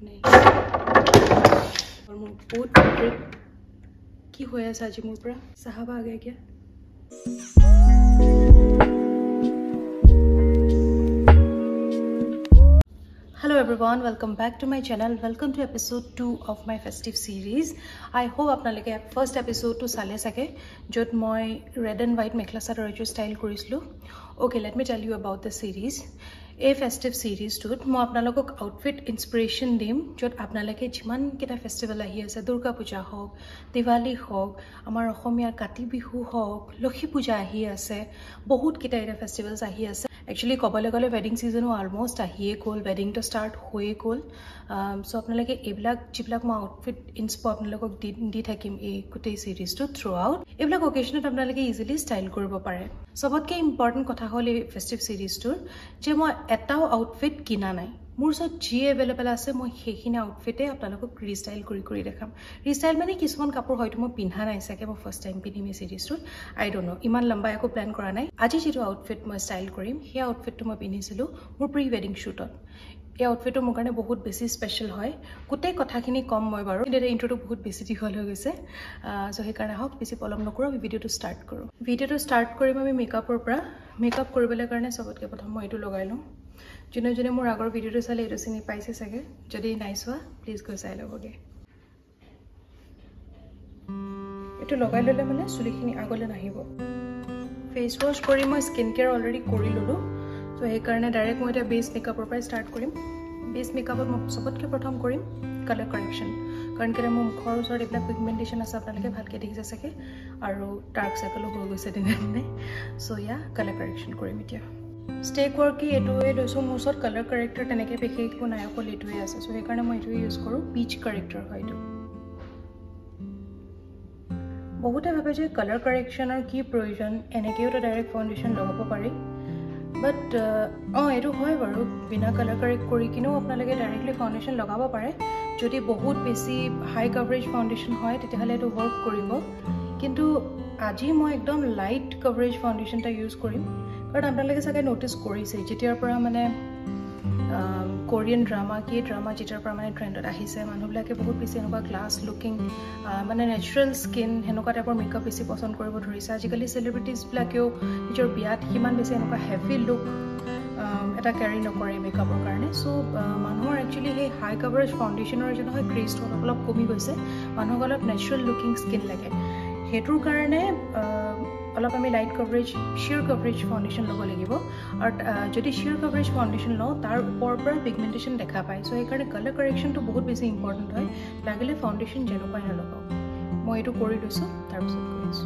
नहीं और मोर बहुत फेवरेट की होया सा आज मोर पूरा साहब आ गया क्या Hello everyone, welcome back to my channel. Welcome to episode 2 of my festive series. I hope apnalike first episode to sale sake jot moi red and white mekhla sarar style korislu. Okay, let me tell you about the series. A festive series to moi apnalok outfit inspiration dim jot apnalike jiman kita festival ahi ase Durga Puja hok, Diwali hok, amar Ohomia Kati Bihu hok, Lokhi Puja ahi ase, bahut kita era festivals ahi ase. Actually, kobale gole wedding season almost ahiye gol, wedding to start hoye gol. So apnalage eblak jiblak ma outfit inspo apnalok di thakim e gotei series to throughout. Eblak occasion apnalage easily style koribo pare. Sobotke important kotha hol e festive series tour je moi etao outfit kina nai. Mur so ji available ase moi hekhine outfit e apnalok restyle kori dekham. Restyle mane kisman kapor hoyto moi pinha nai sake mo first time pinhim e series tour. I don't know. Iman lamba eko plan kora nai. Aji jitu outfit moi style korim. He outfit to moi pinhisilu mur pre wedding shoot on. এই আউটফিটটো মোৰ কাৰণে বহুত বেছি special হয় কুতে কথাখিনি কম মই বাৰু কিন্তু ইন্ট্ৰোটো বহুত বেছি দীঘল হৈ গৈছে সো সেই কাৰণে হক বেছি পলম নকৰো আমি ভিডিওটো ষ্টাৰ্ট কৰো ভিডিওটো ষ্টাৰ্ট কৰিম আমি মেকআপৰ পৰা মেকআপ কৰিবলৈ কাৰণে সবতকে প্ৰথম মই এটো লগাই লওঁ জনে জনে মোৰ আগৰ ভিডিওটো চালে এটো চিনি পাইছে চাগে যদি নাইছোৱা প্লিজ গৈ চাই লবগে এটো লগাই ললে মানে চুলিখিনি আগলে নাহিব ফেস ওয়াশ কৰি মই স্কিন কেয়াৰ অলৰেডি কৰি ললো So এই কাৰণে ডাইৰেক্ট মই এটা বেস মেকআপৰ পৰা ষ্টাৰ্ট কৰিম বেস মেকআপত মই সবতকে প্ৰথম কৰিম কালাৰ কাৰেকচন কাৰণ কেলে মোৰ মুখৰ ওচৰত এটা পিগমেন্টেশন আছে আপোনালোকে ভালকে দেখিছে চাগে আৰু ডাৰ্ক সাৰ্কেল হৈ গৈছে দিনে সো ইয়া কালাৰ কাৰেকচন কৰিম এতিয়া ষ্টেক ওয়াৰ্ক এটোৱে লৈছো মোৰ ওচৰত কালাৰ কাৰেক্টৰ তেনেকে বেখে একো নাই অকল এটোৱে আছে সো সেই কাৰণে মই এটো ইউজ কৰো পিচ কাৰেক্টৰ হয়তো বহুতে ভাবে যে কালাৰ কাৰেকচনৰ কি প্ৰয়োজন এনেকেও তো ডাইৰেক্ট ফাউন্ডেশন লগাব পাৰি But এটো হয় বাৰু বিনা কালাৰ কাৰেক্ট কৰি কিনো আপোনালোকে ডাইৰেক্টলি ফাউন্ডেশন লগাব পাৰে যদি বহুত বেছি হাই কভাৰেজ ফাউন্ডেশন হয় তেতিয়াহলে এটো ওয়াৰ্ক কৰিব কিন্তু আজি মই একদম লাইট কভাৰেজ ফাউন্ডেশনটা ইউজ কৰিম কাৰণ আপোনালোকে চাগে নোটিস কৰিছে যেতিয়াৰ পৰা মানে কোৰিয়ান ড্ৰামা যেতিয়াৰ পৰা মানে ট্ৰেন্ডত আহিছে মানুহবিলাকে বহুত বেছি এনেকুৱা গ্লাস লুকিং মানে নেচাৰেল স্কিন হেনকা টাইপৰ মেকআপ বেছি পছন্দ কৰিব ধৰিছে আজিকালি সেলিব্ৰিটিজ বিলাকেও নিজৰ বিয়াত কিমান বেছি এনেকুৱা হেভি লুক এটা ক্যাৰি নকৰে মেকআপৰ কাৰণে সো মানুহৰ একচুয়ালি হে হাই কভাৰেজ ফাউন্ডেশনৰ যেন হয় ক্ৰেজটো অলপ কমি গৈছে মানুহক অলপ নেচাৰেল লুকিং স্কিন লাগে হেতুৰ কাৰণে অলপ আমি light coverage sheer coverage foundation লব লাগিব আৰু যদি sheer কভাৰেজ ফাউন্ডেশন লও তাৰ ওপৰৰ পৰা পিগমেন্টেশন দেখা পায় সো এই কাৰণে কালাৰ কাৰেকচন তো বহুত বেছি ইম্পৰ্টেন্ট হয় লাগিলে ফাউন্ডেশন যেনেকৈ নলগাও মই এটো কৰি লৈছো তাৰ পিছত কৰিছো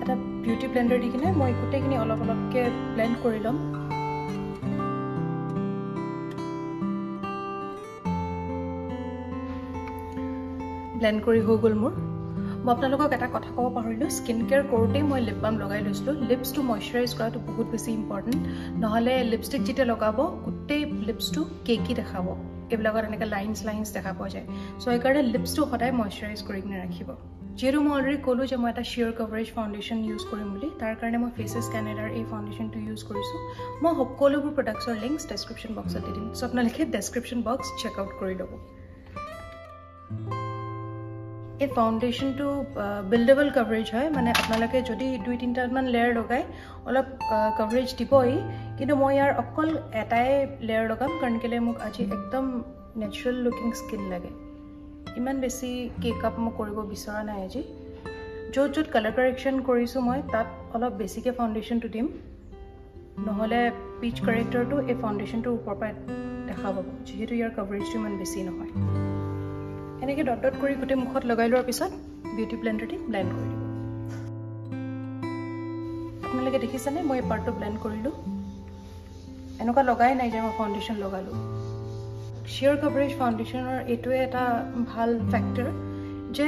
এটা বিউটি ব্লেন্ডাৰ দি কিনে মই গুটেখিনি অলপ অলপকে ব্লেন্ড কৰি লম ব্লেন্ড কৰি হৈ গল মোৰ মই আপোনালোকক এটা কথা ক'ব পাহৰিলো স্কিন কেয়াৰ কৰোতে মই লিপ বাম লগাই লৈছিলো লিপস টু ময়শ্চাৰাইজ কৰাটো বহুত বেছি ইম্পৰ্টেন্ট নহলে লিপষ্টিক যেটা লগাব গুটে লিপস টু কেকি দেখাব এবলাগৰ এনেকা লাইনস দেখা পোৱা যায় সো এই কাৰণে লিপস টু সদায় ময়শ্চাৰাইজ কৰি কিনে ৰাখিব যেৰো মই অলৰেডি ক'লো যে মই এটা sheer coverage foundation ইউজ কৰিম বুলি তাৰ কাৰণে মই ফেসেস কানাডাৰ এই ফাউন্ডেশনটো ইউজ কৰিছো মই সকলোবোৰ প্ৰডাক্টছৰ লিংকস ডেসক্ৰিপচন বক্সত দি দিম সো আপোনালোকে ডেসক্ৰিপচন বক্স চেক আউট কৰি ল'ব এই ফাউন্ডেশন টু বিল্ডেবল কভাৰেজ হয় মানে আপোনালোকে যদি 2-3 মান লেয়াৰ লগাই অলপ কভাৰেজ দিবই কিন্তু মই ইয়াৰ অকল এটাই লেয়াৰ লগাম কাৰণ কেলে মোক আজি একদম নেচাৰেল লুকিং স্কিন লাগে ইমান বেছি কেক আপ মই কৰিব বিচৰা নাই আজি যত কালাৰ কাৰেকচন কৰিছো মই তাত অলপ বেছিকে ফাউন্ডেশনটো দিম নহলে পিচ কাৰেক্টৰটো এই ফাউন্ডেশনটো ওপৰ পৰা দেখা পাব যেহেতু ইয়াৰ কভাৰেজটো ইমান বেছি নহয় এনেকে ডট ডট কৰি গুটে মুখত লগাই লোৱাৰ পিছত বিউটি ব্লেন্ডাৰ দি ব্লেন্ড কৰি দিব আপোনালোকে দেখিছানে মই পাৰ্টটো ব্লেন্ড কৰিলো এনেকুৱা লগাই নাই যে মই ফাউন্ডেশন লগালো sheer coverage ফাউন্ডেশনৰ এটোৱে এটা ভাল ফ্যাক্টৰ যে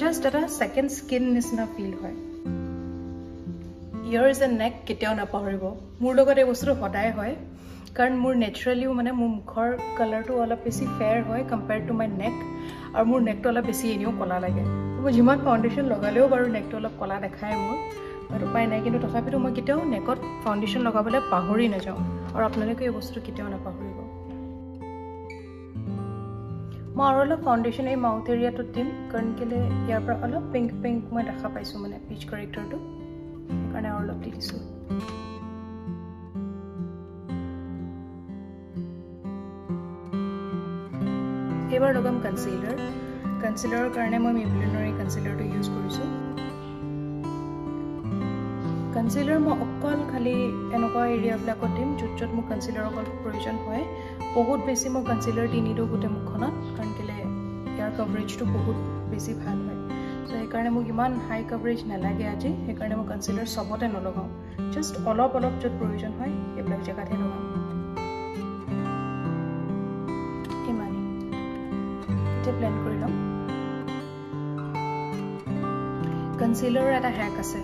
জাস্ট এটা সেকেন্ড স্কিন নিচিনা ফিল হয় ইয়াৰ্স এণ্ড নেক কেতিয়াও নাপাহৰিব মোৰ লগত এই বস্তুটো সদায় হয় কাৰণ মোৰ নেচাৰেলিও মানে মোৰ মুখৰ কালাৰটো অলপ বেছি ফেয়াৰ হয় কম্পেয়াৰ্ড টু মাই নেক আৰু মোৰ নেকটো অলপ বেছি এনেও কলা লাগে মই যিমান ফাউন্ডেশন লগালেও বাৰু নেকটো অলপ কলা দেখায় মোৰ আৰু উপায় নাই কিন্তু তথাপিতো মই কেতিয়াও নেকত ফাউন্ডেশন লগাবলৈ পাহৰি নাযাওঁ আৰু আপোনালোকে এই বস্তুটো কেতিয়াও নাপাহৰিব মই আৰু অলপ ফাউণ্ডেশ্যন এই মাউথ এৰিয়াটোত দিম কাৰণ কেলে ইয়াৰ পৰা অলপ পিংক পিংক মই দেখা পাইছোঁ মানে পিচ কাৰেক্টৰটো সেইকাৰণে আৰু অলপ দি দিছোঁ এবাৰ লগাম কনচিলাৰৰ কাৰণে মই মেবলিনৰ এই কনচিলাৰটো ইউজ কৰিছোঁ কনচিলাৰ মই অকল খালি এনেকুৱা এৰিয়াবিলাকত দিম য'ত মোক কনচিলাৰ অকল প্ৰয়োজন হয় বহুত বেছি মই কনচিলাৰ দি নিদিওঁ গোটেই মুখখনত কাৰণ কেলে ইয়াৰ কভাৰেজটো বহুত বেছি ভাল হয় চ' সেইকাৰণে মোক ইমান হাই কভাৰেজ নালাগে আজি সেইকাৰণে মই কনচিলাৰ চবতে নলগাওঁ জাষ্ট অলপ য'ত প্ৰয়োজন হয় সেইবিলাক জেগাতহে লগাওঁ ইমানেই এতিয়া ব্লেণ্ড কৰি ল'ম কনচিলাৰৰ এটা হেক আছে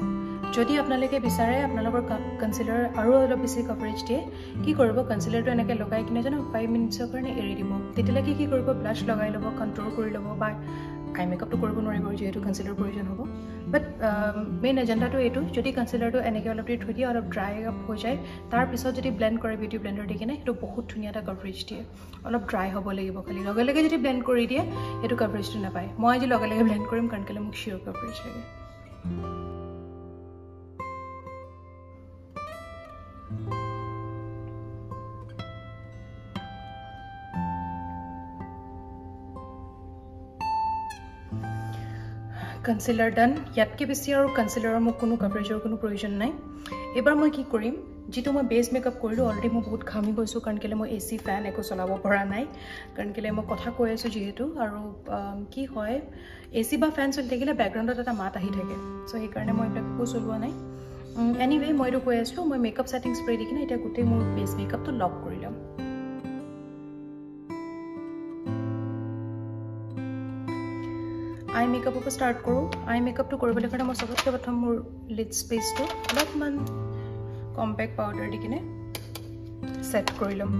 যদি আপোনালোকে বিচাৰে আপোনালোকৰ কনচিলাৰ আৰু অলপ বেছি কভাৰেজ দিয়ে কি কৰিব কনচিলাৰটো এনেকৈ লগাই কিনে জানো 5 মিনিটছৰ কাৰণে এৰি দিব তেতিয়ালৈকে কি কৰিব ব্লাছ লগাই ল'ব কণ্ট্ৰল কৰি ল'ব বা আই মেকআপটো কৰিব নোৱাৰিব যিহেতু কনচিলাৰ প্ৰয়োজন হ'ব বাট মেইন এজেণ্ডাটো এইটো যদি কনচিলাৰটো এনেকৈ অলপ দেৰি থৈ দিয়ে অলপ ড্ৰাই আপ হৈ যায় তাৰপিছত যদি ব্লেণ্ড কৰে বিউটি ব্লেণ্ডাৰ দি কিনে সেইটো বহুত ধুনীয়া এটা কভাৰেজ দিয়ে অলপ ড্ৰাই হ'ব লাগিব খালি লগে যদি ব্লেণ্ড কৰি দিয়ে সেইটো কভাৰেজটো নাপায় মই আজি লগে ব্লেণ্ড কৰিম কাৰণ কেলৈ মোক চিয়'ৰ কভাৰেজ লাগে কনচিলাৰ ডান ইয়াতকৈ বেছি আৰু কনচিলাৰৰ মোক কোনো কভাৰেজৰ কোনো প্ৰয়োজন নাই এবাৰ মই কি কৰিম যিটো মই বেছ মেকআপ কৰিলোঁ অলৰেডি মই বহুত ঘামি গৈছোঁ কাৰণ কেলৈ মই AC ফেন একো চলাব পৰা নাই কাৰণ কেলৈ মই কথা কৈ আছোঁ যিহেতু আৰু কি হয় AC বা ফেন চলি থাকিলে বেকগ্ৰাউণ্ডত এটা মাত আহি থাকে চ' সেইকাৰণে মই এইবিলাক একো চলোৱা নাই এনিৱে মই এইটো কৈ আছিলোঁ মই মেকআপ ছেটিং স্প্ৰে দি কিনে এতিয়া গোটেই মোৰ বেছ মেকআপটো লক কৰি ল'ম আই মেকআপৰ পৰা ষ্টাৰ্ট কৰোঁ আই মেকআপটো কৰিবলৈ কাৰণে মই চবতকৈ প্ৰথম মোৰ লিড স্পেচটো অলপমান কম্পেক্ট পাউডাৰ দি কিনে ছেট কৰি ল'ম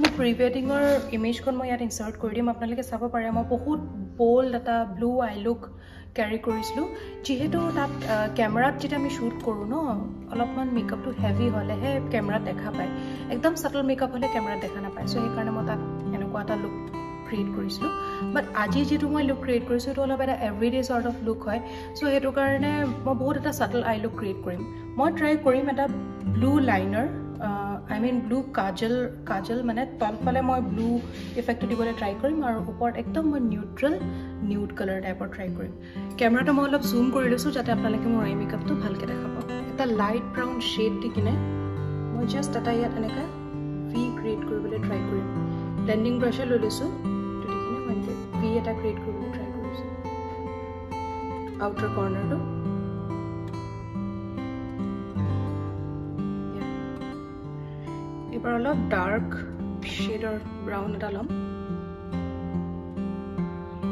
মোৰ প্ৰি ৱেডিঙৰ ইমেজখন মই ইয়াত ইনচাৰ্ট কৰি দিম আপোনালোকে চাব পাৰে মই বহুত বোল্ড এটা ব্লু আই লুক কেৰি কৰিছিলোঁ যিহেতু তাত কেমেৰাত যেতিয়া আমি শ্বুট কৰোঁ ন অলপমান মেকআপটো হেভি হ'লেহে কেমেৰাত দেখা পায় একদম চাটল মেকআপ হ'লে কেমেৰাত দেখা নাপায় চ' সেইকাৰণে মই তাত এনেকুৱা এটা লুক ক্ৰিয়েট কৰিছিলোঁ বাট আজি যিটো মই লুক ক্ৰিয়েট কৰিছোঁ সেইটো অলপ এটা এভৰিডে চৰ্ট অফ লুক হয় চ' সেইটো কাৰণে মই বহুত এটা চাটল আই লুক ক্ৰিয়েট কৰিম মই ট্ৰাই কৰিম এটা blue liner I mean blue কাজল মানে তলফালে মই ব্লু ইফেক্টটো দিবলৈ ট্ৰাই কৰিম আৰু ওপৰত একদম মই নিউড কালাৰ টাইপৰ ট্ৰাই কৰিম কেমেৰাটো মই অলপ জুম কৰি লৈছোঁ যাতে আপোনালোকে মোৰ আই মেকআপটো ভালকৈ দেখা পাব এটা লাইট ব্ৰাউন শ্বেড দি কিনে মই জাষ্ট এটা ইয়াত এনেকৈ ভি ক্ৰিয়েট কৰিবলৈ ট্ৰাই কৰিম ব্লেণ্ডিং ব্ৰাছে লৈ লৈছোঁ এইটো দি কিনে মই এনেকৈ ভি এটা ক্ৰিয়েট কৰিবলৈ ট্ৰাই কৰিছোঁ আউটাৰ কৰ্নাৰটো এবাৰ অলপ ডাৰ্ক শ্বেডৰ ব্ৰাউন এটা ল'ম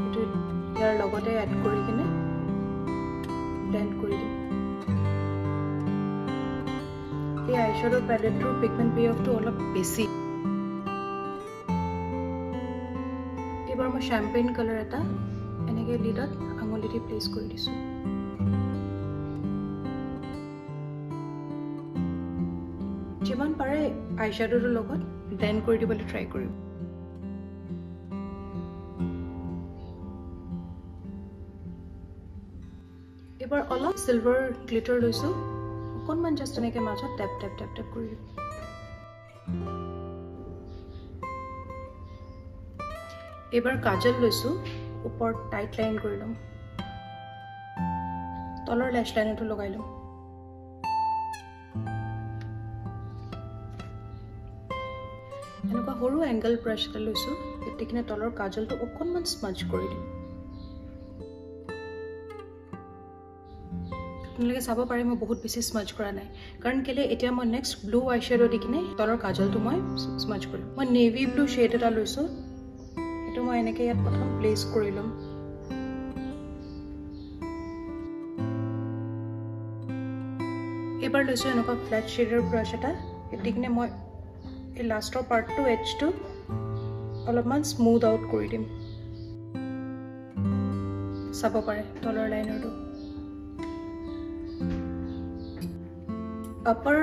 এইটো ইয়াৰ লগতে এড কৰি কিনে ব্লেণ্ড কৰি দিম এই আইশ্বেডৰ পেলেটটোৰ পিগমেণ্ট পে অফটো অলপ বেছি এবাৰ মই শ্যাম্পেইন কালাৰ এটা এনেকৈ লিডত আঙুলি দি প্লেচ কৰি দিছোঁ যিমান পাৰে আইশ্বেডোৰ লগত ব্লেণ্ড কৰি দিবলৈ ট্ৰাই কৰিম এবাৰ অলপ সিলভাৰ গ্লিটাৰ লৈছোঁ অকণমান জাষ্ট এনেকৈ মাজত টেপ টেপ টেপ টেপ কৰি দিম এবাৰ কাজল লৈছোঁ ওপৰত টাইট লাইন কৰি ল'ম তলৰ লেছ লাইনতো লগাই ল'ম এনেকুৱা সৰু এংগল ব্ৰাছ এটা লৈছোঁ এতিয়া কিনে তলৰ কাজলটো অকণমান স্মাজ কৰি দিম আপোনালোকে চাব পাৰে মই বহুত বেছি স্মাজ কৰা নাই কাৰণ কেলে এতিয়া মই নেক্সট ব্লু আইশ্বেডো দি কিনে তলৰ কাজলটো মই স্মাজ কৰিম মই নেভি ব্লু শ্বেড এটা লৈছোঁ সেইটো মই এনেকৈ ইয়াত প্ৰথম প্লেচ কৰি ল'ম এবাৰ লৈছোঁ এনেকুৱা ফ্লেট শ্বেডৰ ব্ৰাছ এটা দি কিনে মই এই লাষ্টৰ পাৰ্টটো এডজটো অলপমান স্মুথ আউট কৰি দিম চাব পাৰে তলৰ লাইনাৰটো আপাৰ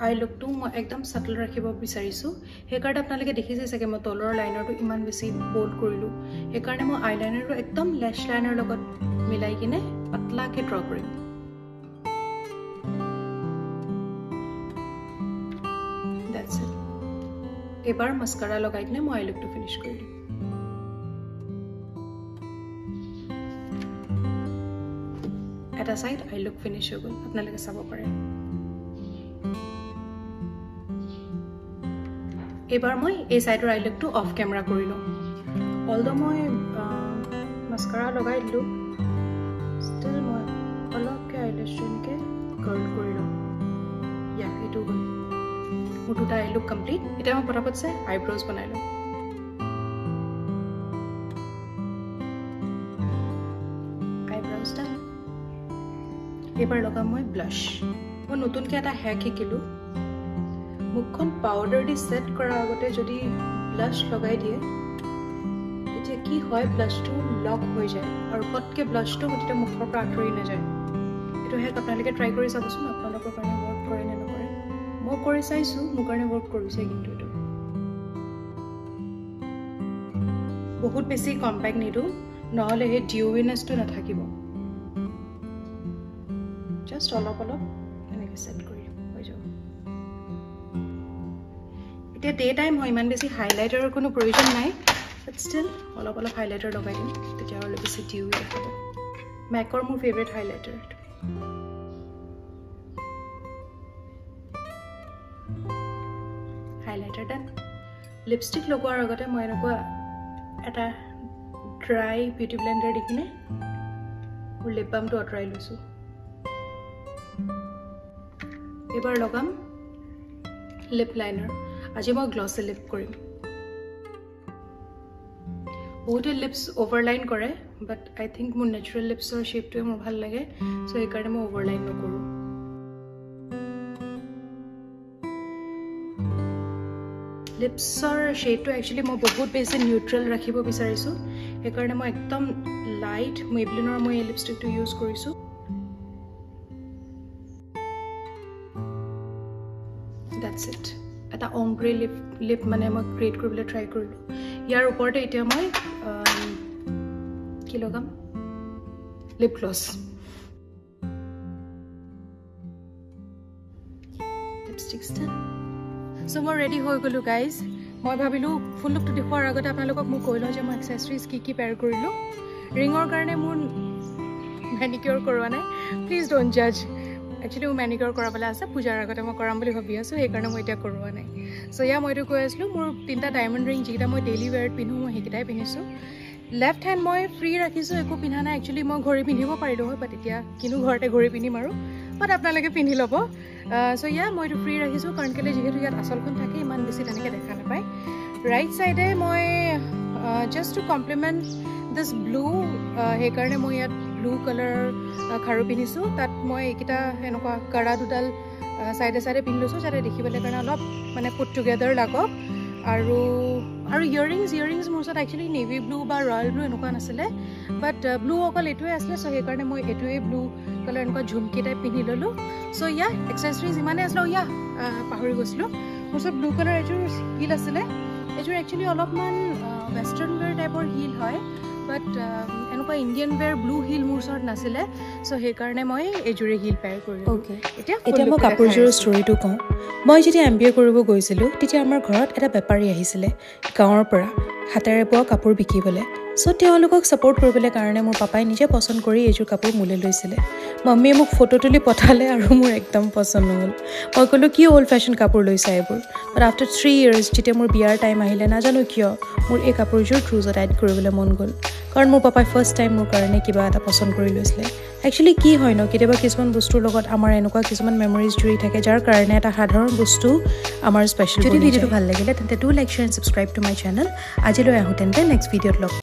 আই লুকটো মই একদম সাটল ৰাখিব বিচাৰিছোঁ সেইকাৰণে আপোনালোকে দেখিছে চাগে মই তলৰ লাইনাৰটো ইমান বেছি বোল্ড কৰিলোঁ সেইকাৰণে মই আইলাইনাৰটো একদম লেছ লাইনাৰ লগত মিলাই কিনে পাতলাকৈ ড্ৰ কৰিম দ্যাটছ ইট এবাৰ মাস্কাৰা লগাই কিনে মই আই লুকটো ফিনিশ কৰি দিম এটা সাইড আই লুক ফিনিশ হৈ গ'ল আপোনালোকে চাব পাৰে এবাৰ মই এই সাইডৰ আই লুকটো অফ কেমেৰা কৰি লওঁ অলদো মই মাস্কাৰা লগাই দিলোঁ ষ্টিল মই অলপকৈ আইলেছটো এনেকৈ কাৰ্ল কৰি লওঁ ইয়া এইটো হ'ল মোৰ দুটা আই লুক কমপ্লিট এতিয়া মই পটাপট চাই আইব্ৰজ বনাই লওঁ আইব্ৰজ ডান এবাৰ লগাম মই ব্লাছ মই নতুনকৈ এটা হেক শিকিলোঁ মুখখন পাউডাৰ দি সেট কৰাৰ আগতে যদি ব্লাছ লগাই দিয়ে তেতিয়া কি হয় ব্লাছটো লক হৈ যায় আৰু পটকৈ ব্লাছটো গোটেই মুখৰ পৰা আঁতৰি নাযায় এইটো হেক আপোনালোকে ট্ৰাই কৰি চাবচোন আপোনালোকৰ কাৰণে ৱৰ্ক কৰে নে নকৰে মই কৰি চাইছোঁ মোৰ কাৰণে ৱৰ্ক কৰিছে কিন্তু এইটো বহুত বেছি কম্পেক্ট নিদিওঁ নহ'লে সেই ডিউইনেছটো নাথাকিব জাষ্ট অলপ অলপ এনেকৈ ছেট কৰি হৈ যাব এতিয়া ডে টাইম হয় ইমান বেছি হাইলাইটাৰৰ কোনো প্ৰয়োজন নাই বাট ষ্টিল অলপ অলপ হাইলাইটাৰ লগাই দিম তেতিয়া অলপ বেছি ডিউই দেখাব মেকৰ মোৰ ফেভৰেট হাইলাইটাৰ হাইলাইটাৰ ডান লিপষ্টিক লগোৱাৰ আগতে মই এনেকুৱা এটা ড্ৰাই বিউটি ব্লেণ্ডাৰ দি কিনে মোৰ লিপ বামটো আঁতৰাই লৈছোঁ এবাৰ লগাম লিপ লাইনাৰ আজি মই গ্লসি লিপ কৰিম বহুতে লিপস ওভাৰলাইন কৰে বাট আই থিংক মোৰ নেচাৰেল লিপছৰ শেপটোৱে মোৰ ভাল লাগে সো সেইকাৰণে মই ওভাৰলাইন নকৰোঁ লিপছৰ শেডটো একচুৱেলি মই বহুত বেছি নিউট্ৰেল ৰাখিব বিচাৰিছোঁ সেইকাৰণে মই একদম লাইট মেবলিনৰ মই এই লিপষ্টিকটো ইউজ কৰিছোঁ দ্যাটছ ইট এটা ombre lip মানে মই ক্ৰিয়েট কৰিবলৈ ট্ৰাই কৰিলোঁ ইয়াৰ ওপৰতে এতিয়া মই কি লগাম lip gloss lipstick stand so মই ৰেডি হৈ গ'লোঁ গাইজ মই ভাবিলোঁ ফুল লুকটো দেখুৱাৰ আগতে আপোনালোকক মই কৈ লওঁ যে মই এক্সেছৰিজ কি কি পেয়াৰ কৰিলোঁ ৰিঙৰ কাৰণে মোৰ মেনিকিউৰ কৰোৱা নাই প্লিজ ডোণ্ট জাজ একচুৱেলি মোৰ মেনিকিউৰ কৰাবলৈ আছে পূজাৰ আগতে মই কৰাম বুলি ভাবি আছোঁ সেইকাৰণে মই এতিয়া কৰোৱা নাই চ' ইয়া মই এইটো কৈ আছিলোঁ মোৰ 3টা ডায়মণ্ড ৰিং যিকেইটা মই ডেইলি ৱেৰত পিন্ধোঁ মই সেইকেইটাই পিন্ধিছোঁ লেফ্ট হেণ্ড মই ফ্ৰী ৰাখিছোঁ একো পিন্ধা নাই একচুৱেলি মই ঘড়ী পিন্ধিব পাৰিলোঁ হয় বাট এতিয়া কিনো ঘৰতে ঘড়ী পিন্ধিম আৰু বাট আপোনালোকে পিন্ধি ল'ব চ' ইয়া মই এইটো ফ্ৰী ৰাখিছোঁ কাৰণ কেলৈ যিহেতু ইয়াত আচলখন থাকে ইমান বেছি তেনেকৈ দেখা নাপায় ৰাইট ছাইডে মই জাষ্ট টু কমপ্লিমেণ্ট দিছ ব্লু সেইকাৰণে মই ইয়াত ব্লু কালাৰৰ খাৰু পিন্ধিছোঁ তাত মই এইকেইটা এনেকুৱা কাৰা দুডাল সাইডে সাইডে পিন্ধি লৈছোঁ যাতে দেখিবলৈ কাৰণে অলপ মানে পুট টুগেডাৰ লাগক আৰু ইয়াৰিংছ মোৰ ওচৰত একচুৱেলি নেভি ব্লু বা ৰয়েল ব্লু এনেকুৱা নাছিলে বাট ব্লু অকল এইটোৱে আছিলে চ' সেইকাৰণে মই এইটোৱে ব্লু কালাৰ এনেকুৱা ঝুমকি টাইপ পিন্ধি ল'লোঁ চ' ইয়া এক্সেছৰিজ ইমানেই আছিলে ইয়া পাহৰি গৈছিলোঁ মোৰ ওচৰত ব্লু কালাৰ এযোৰ হিল আছিলে এযোৰ একচুৱেলি অলপমান ৱেষ্টাৰ্ণ ৱেৰ টাইপৰ হিল হয় বাট এনেকুৱা ইণ্ডিয়ান ৱেৰ ব্লু হিল মোৰ ওচৰত নাছিলে চ' সেইকাৰণে মই এইযোৰে হিল পেয়াৰ কৰিলোঁ এতিয়া মই কাপোৰযোৰৰ ষ্টৰিটো কওঁ মই যেতিয়া MBA কৰিব গৈছিলোঁ তেতিয়া আমাৰ ঘৰত এটা বেপাৰী আহিছিলে গাঁৱৰ পৰা হাতেৰে বোৱা কাপোৰ বিকিবলৈ চ' তেওঁলোকক ছাপোৰ্ট কৰিবলৈ কাৰণে মোৰ পাপাই নিজে পচন্দ কৰি এইযোৰ কাপোৰ মোলৈ লৈছিলে মাম্মীয়ে মোক ফটো তুলি পঠালে আৰু মোৰ একদম পচন্দ নহ'ল মই ক'লোঁ কি অল্ড ফেশ্বন কাপোৰ লৈছা এইবোৰ বাট আফটাৰ 3 years যেতিয়া মোৰ বিয়াৰ টাইম আহিলে নাজানো কিয় মোৰ এই কাপোৰযোৰ ক্ৰুজত এড কৰিবলৈ মন গ'ল কাৰণ মোৰ পাপাই ফাৰ্ষ্ট টাইম মোৰ কাৰণে কিবা এটা পচন্দ কৰি লৈছিলে একচুৱেলি কি হয় ন কেতিয়াবা কিছুমান বস্তুৰ লগত আমাৰ এনেকুৱা কিছুমান মেমৰিজ জুৰি থাকে যাৰ কাৰণে এটা সাধাৰণ বস্তু আমাৰ স্পেচিয়েল যদি ভিডিঅ'টো ভাল লাগিলে তেন্তে do like share and subscribe to my channel আজিলৈ আহোঁ তেন্তে নেক্সট ভিডিঅ'ত লগ